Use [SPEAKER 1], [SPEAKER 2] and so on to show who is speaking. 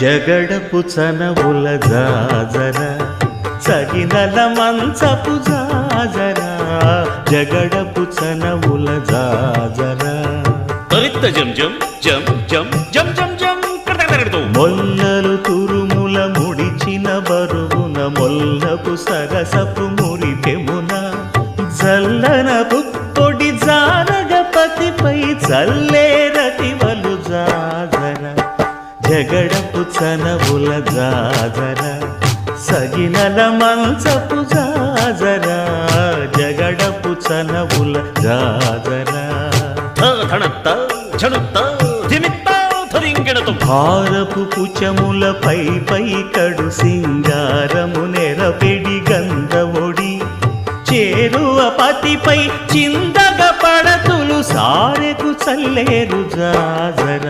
[SPEAKER 1] జగడపు చనవుల జాజర సగినల మంచపు జాజర జగడపు చనవుల జాజర
[SPEAKER 2] జం జం జం జం జం జం జం
[SPEAKER 1] మొల్లలు తురుముల ముడిచిన బరువున మొల్లపు సరసపు మురిపెమున జల్లన పుప్పొడి జానగపతిపై చల్లేరతివలు జాజర జగడపు చనవుల జాజర సగినల మంచపు జాజర జగడపు చనవుల జాజర భారపు పుచములపై పై కడు సింగారము నెరపెడి గంధముడి చేరువ పతిపై చిందగ పడతులు సారెకు చల్లేరు జాజర